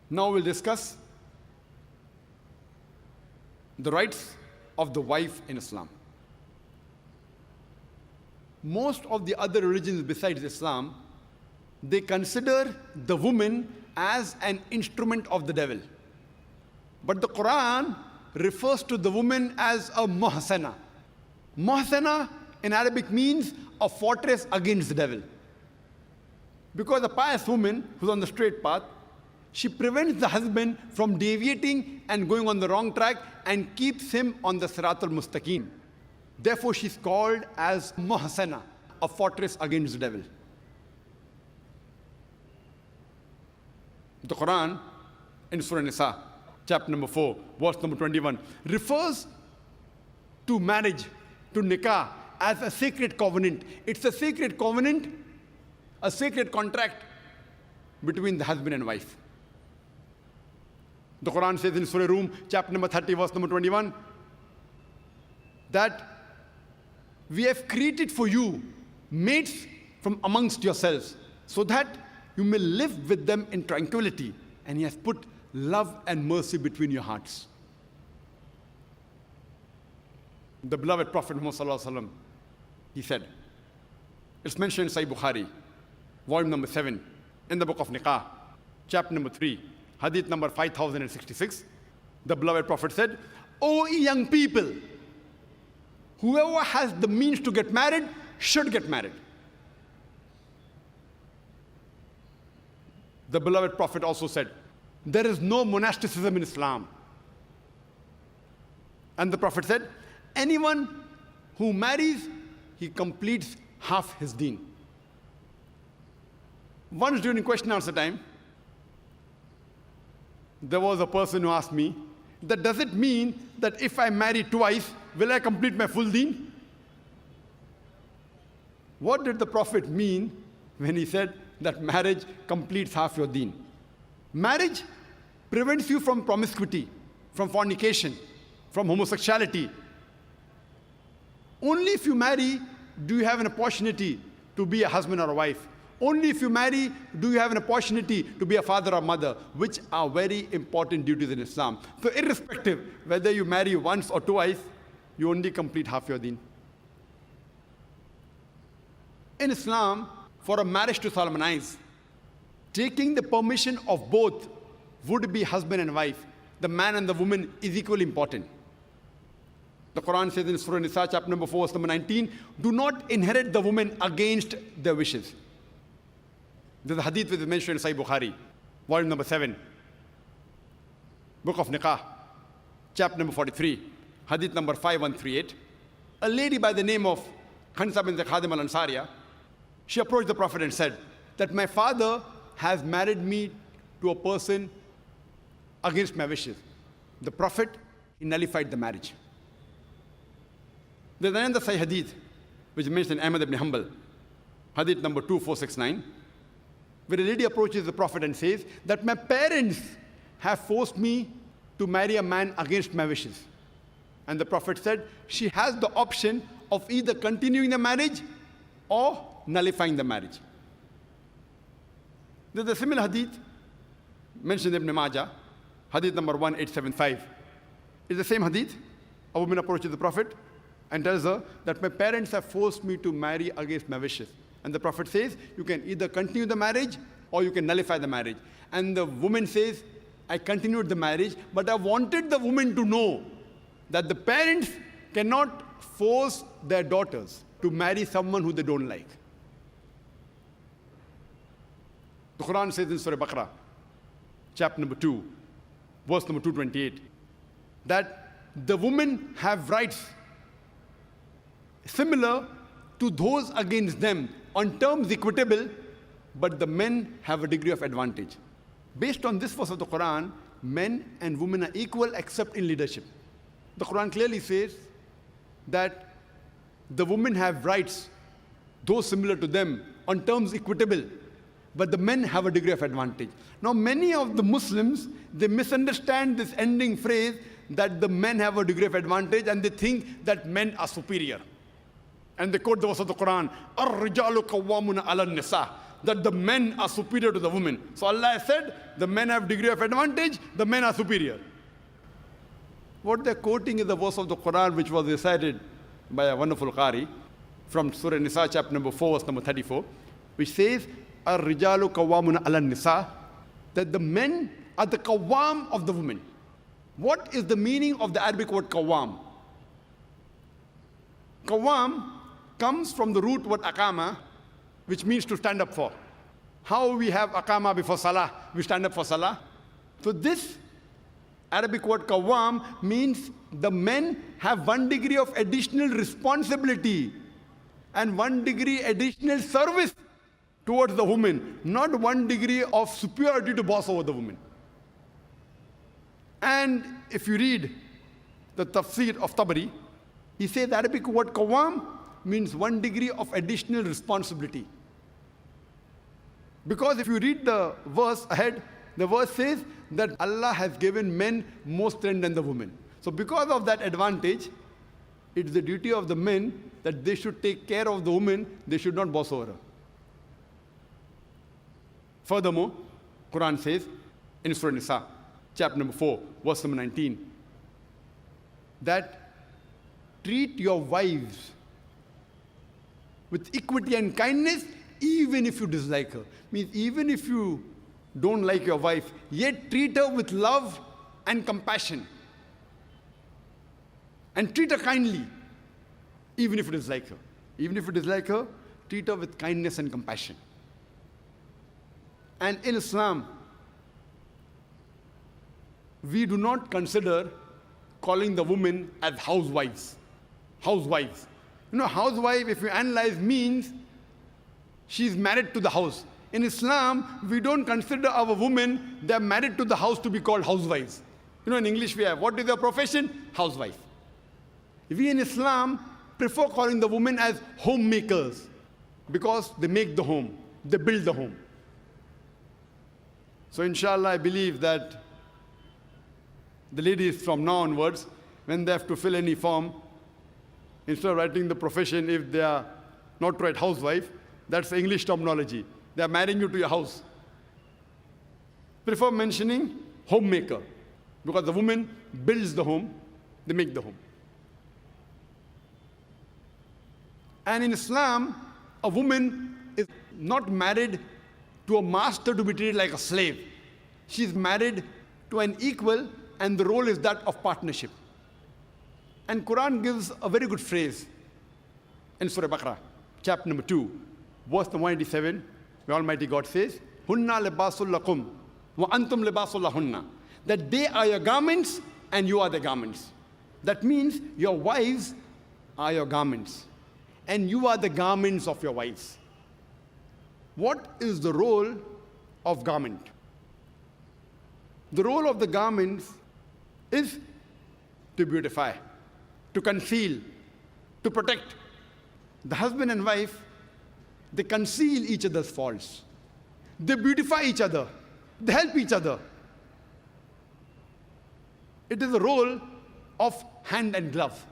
Now we'll discuss the rights of the wife in Islam. Most of the other religions besides Islam, they consider the woman as an instrument of the devil. But the Quran refers to the woman as a muhsana. Muhsana in Arabic means a fortress against the devil. Because a pious woman who's on the straight path, she prevents the husband from deviating and going on the wrong track and keeps him on the Sirat al-Mustaqim. Therefore, she's called as muhsana, a fortress against the devil. The Quran in Surah Nisa, chapter number 4, verse number 21, refers to marriage, to nikah, as a sacred covenant. It's a sacred covenant, a sacred contract between the husband and wife. The Quran says in Surah Rum, chapter number 30, verse number 21, that we have created for you mates from amongst yourselves, so that you may live with them in tranquility, and He has put love and mercy between your hearts. The beloved Prophet Muhammad, he said, it's mentioned in Sahih Bukhari, volume number 7, in the book of Nikah, chapter number 3, hadith number 5066. The beloved Prophet said, "O young people, whoever has the means to get married should get married." The beloved Prophet also said, there is no monasticism in Islam. And the Prophet said, anyone who marries, he completes half his deen. Once during question answer time, there was a person who asked me, that does it mean that if I marry twice, will I complete my full deen? What did the Prophet mean when he said that marriage completes half your deen? Marriage prevents you from promiscuity, from fornication, from homosexuality. Only if you marry do you have an opportunity to be a husband or a wife. Only if you marry do you have an opportunity to be a father or mother, which are very important duties in Islam. So irrespective whether you marry once or twice, you only complete half your deen. In Islam, for a marriage to solemnize, taking the permission of both would-be husband and wife, the man and the woman, is equally important. The Quran says in Surah Nisa, chapter number 4, verse number 19, do not inherit the woman against their wishes. There's a hadith which is mentioned in Sahih Bukhari, volume number 7, book of Nikah, chapter number 43, hadith number 5138. A lady by the name of Khansa bint Khadim al-Ansariya, she approached the Prophet and said that my father has married me to a person against my wishes. The Prophet, he nullified the marriage. There's another Sahih hadith which is mentioned in Ahmad ibn Hanbal, hadith number 2469, where a lady approaches the Prophet and says that my parents have forced me to marry a man against my wishes. And the Prophet said she has the option of either continuing the marriage or nullifying the marriage. There's a similar hadith mentioned in Ibn Majah, hadith number 1875. It's the same hadith. A woman approaches the Prophet and tells her that my parents have forced me to marry against my wishes. And the Prophet says, you can either continue the marriage or you can nullify the marriage. And the woman says, I continued the marriage, but I wanted the woman to know that the parents cannot force their daughters to marry someone who they don't like. The Quran says in Surah Baqarah, chapter number 2, verse number 228, that the women have rights similar to those against them on terms equitable, but the men have a degree of advantage. Based on this verse of the Quran, men and women are equal except in leadership. The Quran clearly says that the women have rights, those similar to them, on terms equitable, but the men have a degree of advantage. Now, many of the Muslims, they misunderstand this ending phrase that the men have a degree of advantage, and they think that men are superior. And they quote the verse of the Quran, "Ar-rijalu qawwamuna 'ala an-nisa." that the men are superior to the women. So Allah has said, the men have degree of advantage, the men are superior. What they're quoting is the verse of the Quran which was recited by a wonderful Qari from Surah Nisa, chapter number 4, verse number 34, which says, Ar-rijalu qawwamun 'ala nisa, that the men are the qawwam of the women. What is the meaning of the Arabic word qawwam? Qawwam comes from the root word aqama, which means to stand up for. How we have aqama before salah, we stand up for salah. So this Arabic word qawwam means the men have 1 degree of additional responsibility and 1 degree additional service towards the woman, not 1 degree of superiority to boss over the woman. And if you read the tafsir of Tabari, he says the Arabic word qawwam means 1 degree of additional responsibility. Because if you read the verse ahead, the verse says that Allah has given men more strength than the women. So because of that advantage, it's the duty of the men that they should take care of the woman, they should not boss over her. Furthermore, Quran says in Surah Nisa, chapter number 4, verse number 19, that treat your wives with equity and kindness even if you dislike her. Means even if you don't like your wife, yet treat her with love and compassion. And treat her kindly, even if you dislike her. Even if you dislike her, treat her with kindness and compassion. And in Islam, we do not consider calling the women as housewives. Housewives. You know, housewife, if you analyze, means she's married to the house. In Islam, we don't consider our women, they're married to the house, to be called housewives. You know, in English we have, what is their profession? Housewife. We in Islam prefer calling the women as homemakers because they make the home, they build the home. So inshallah, I believe that the ladies from now onwards, when they have to fill any form, instead of writing the profession, if they are not right housewife, that's English terminology. They are marrying you to your house. Prefer mentioning homemaker, because the woman builds the home, they make the home. And in Islam, a woman is not married to a master to be treated like a slave. She is married to an equal, and the role is that of partnership. And Quran gives a very good phrase in Surah Baqarah, chapter number 2, verse 187, where Almighty God says, Hunna libasul lakum wa antum libasul lahunna. That they are your garments and you are the garments. That means your wives are your garments and you are the garments of your wives. What is the role of garment? The role of the garments is to beautify, to conceal, to protect. The husband and wife, they conceal each other's faults. They beautify each other. They help each other. It is a role of hand and glove.